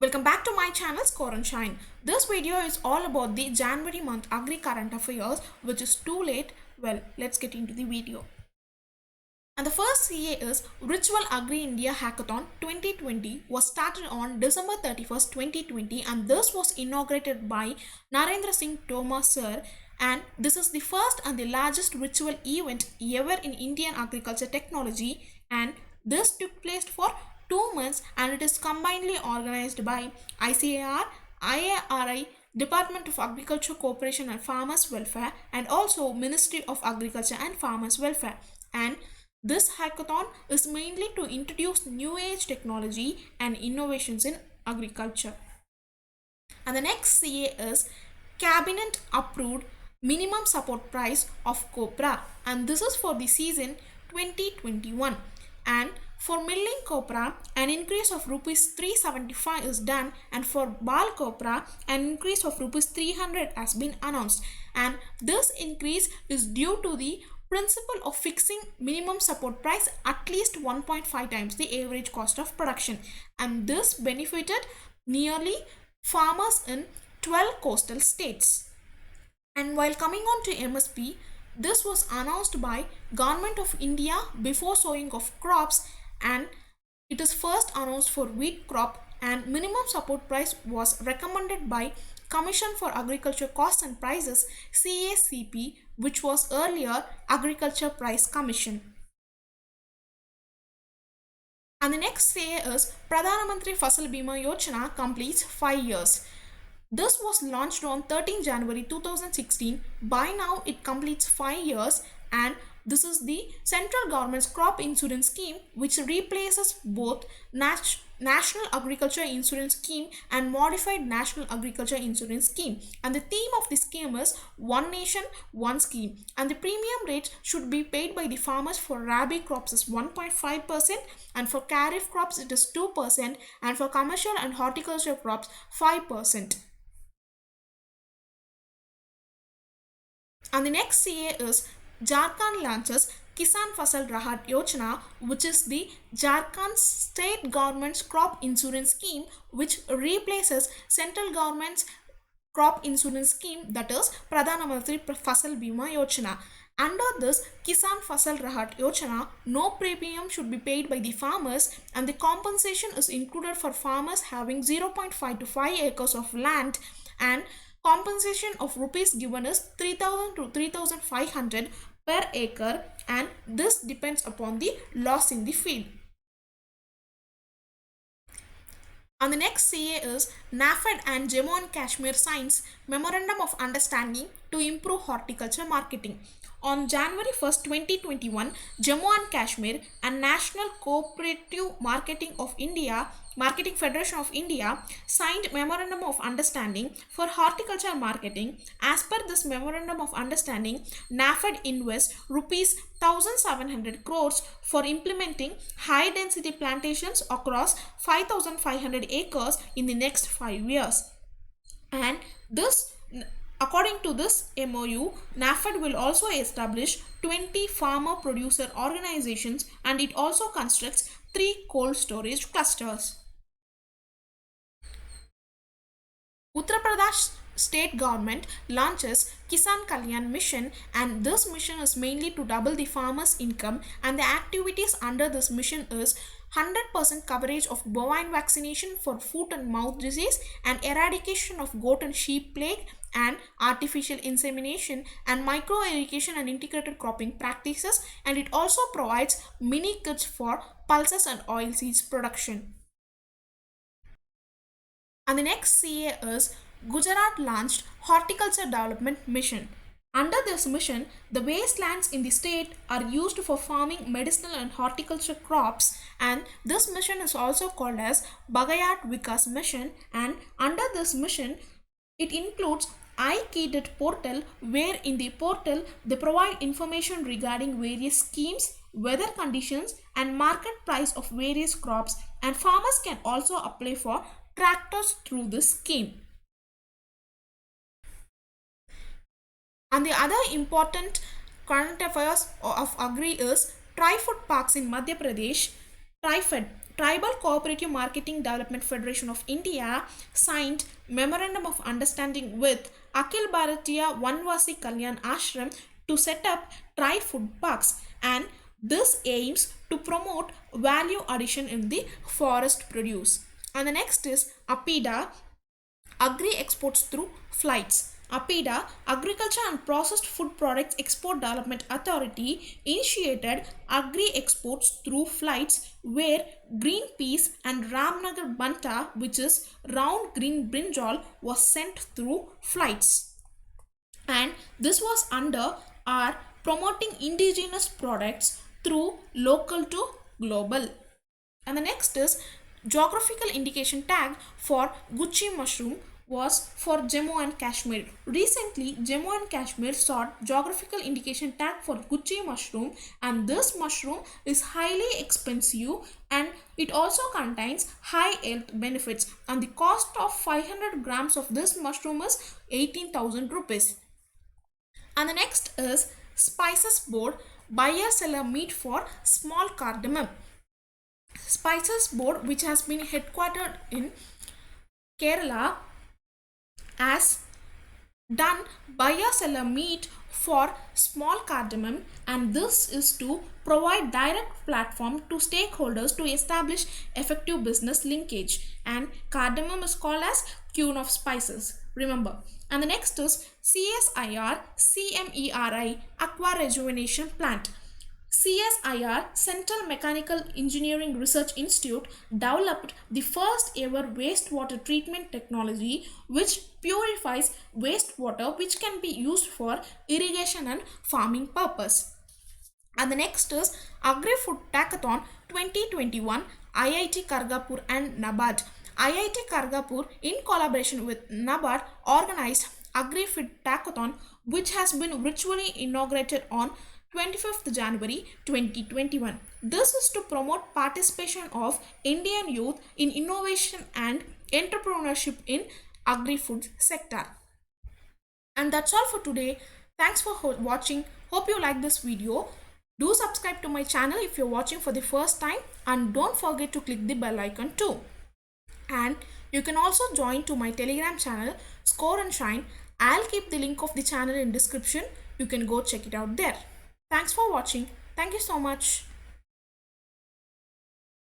Welcome back to my channel Score and Shine. This video is all about the January month Agri current affairs, which is too late. Well, let's get into the video. And the first CA is Virtual Agri India Hackathon 2020 was started on December 31st, 2020, and this was inaugurated by Narendra Singh Tomar sir, and this is the first and the largest virtual event ever in Indian agriculture technology, and this took place for 2 months and it is combinedly organized by ICAR, IARI, Department of Agriculture Cooperation and Farmers Welfare, and also Ministry of Agriculture and Farmers Welfare. And this hackathon is mainly to introduce new age technology and innovations in agriculture. And the next CA is Cabinet approved minimum support price of copra, and this is for the season 2021. And for milling copra, an increase of rupees 375 is done, and for ball copra, an increase of rupees 300 has been announced. And this increase is due to the principle of fixing minimum support price at least 1.5 times the average cost of production, and this benefited nearly farmers in 12 coastal states. And while coming on to MSP, this was announced by Government of India before sowing of crops, and it is first announced for wheat crop, and minimum support price was recommended by Commission for Agriculture Costs and Prices CACP, which was earlier Agriculture Price Commission. And the next CA is Pradhan Mantri Fasal Bima Yojana completes 5 years. This was launched on 13 January 2016. By now it completes 5 years, and this is the central government's crop insurance scheme, which replaces both National Agriculture Insurance Scheme and Modified National Agriculture Insurance Scheme. And the theme of the scheme is One Nation, One Scheme. And the premium rate should be paid by the farmers for rabi crops is 1.5%, and for kharif crops it is 2%, and for commercial and horticulture crops 5%. And the next CA is Jharkhand launches Kisan Fasal Rahat Yojana, which is the Jharkhand state government's crop insurance scheme, which replaces central government's crop insurance scheme, that is Pradhan Mantri Fasal Bima Yojana. Under this Kisan Fasal Rahat Yojana, no premium should be paid by the farmers, and the compensation is included for farmers having 0.5 to 5 acres of land, and compensation of rupees given is 3000 to 3500 per acre, and this depends upon the loss in the field. And the next CA is NAFED and Jammu and Kashmir signs Memorandum of Understanding to improve horticulture marketing. On January 1st, 2021, Jammu and Kashmir and National Cooperative Marketing Federation of India signed Memorandum of Understanding for horticulture marketing. As per this Memorandum of Understanding, NAFED invests rupees 1700 crores for implementing high density plantations across 5500 acres in the next 5 years. And this, according to this MOU, NAFED will also establish 20 farmer producer organizations, and it also constructs 3 cold storage clusters. Uttar Pradesh state government launches Kisan Kalyan Mission, and this mission is mainly to double the farmers' income, and the activities under this mission is 100% coverage of bovine vaccination for foot and mouth disease, and eradication of goat and sheep plague, and artificial insemination, and micro irrigation and integrated cropping practices, and it also provides mini kits for pulses and oilseeds production. And the next CA is Gujarat launched Horticulture Development Mission. Under this mission, the wastelands in the state are used for farming medicinal and horticulture crops, and this mission is also called as Bagayat Vikas Mission. And under this mission, it includes iKeedit portal, where in the portal they provide information regarding various schemes, weather conditions, and market price of various crops, and farmers can also apply for tractors through this scheme. And the other important current affairs of Agri is Tri-Food Parks in Madhya Pradesh. TriFed Tribal Cooperative Marketing Development Federation of India signed Memorandum of Understanding with Akhil Bharatiya Vanvasi Kalyan Ashram to set up tri-food parks, and this aims to promote value addition in the forest produce. And the next is APIDA, Agri Exports Through Flights. APIDA, Agriculture and Processed Food Products Export Development Authority, initiated agri exports through flights where green peas and Ramnagar Banta, which is round green brinjal, was sent through flights. And this was under our promoting indigenous products through local to global. And the next is geographical indication tag for Gucci mushroom was for Jammu and Kashmir. Recently, Jammu and Kashmir sought geographical indication tag for Gucci mushroom, and this mushroom is highly expensive and it also contains high health benefits, and the cost of 500 grams of this mushroom is 18,000 rupees. And the next is Spices Board, buyer seller meat for small cardamom. Spices Board, which has been headquartered in Kerala, has done buyer seller meet for small cardamom, and this is to provide direct platform to stakeholders to establish effective business linkage, and cardamom is called as queen of spices, remember. And the next is CSIR CMERI Aqua Rejuvenation Plant. CSIR, Central Mechanical Engineering Research Institute, developed the first ever wastewater treatment technology which purifies wastewater which can be used for irrigation and farming purpose. And the next is Agri-Food Hackathon 2021, IIT Kharagpur and NABARD. IIT Kharagpur, in collaboration with NABARD, organized Agri-Food Hackathon, which has been virtually inaugurated on 25th January 2021. This is to promote participation of Indian youth in innovation and entrepreneurship in agri-food sector. And that's all for today. Thanks for watching. Hope you like this video. Do subscribe to my channel if you're watching for the first time, and don't forget to click the bell icon too. And you can also join to my Telegram channel Score and Shine. I'll keep the link of the channel in description. You can go check it out there. Thanks for watching. Thank you so much.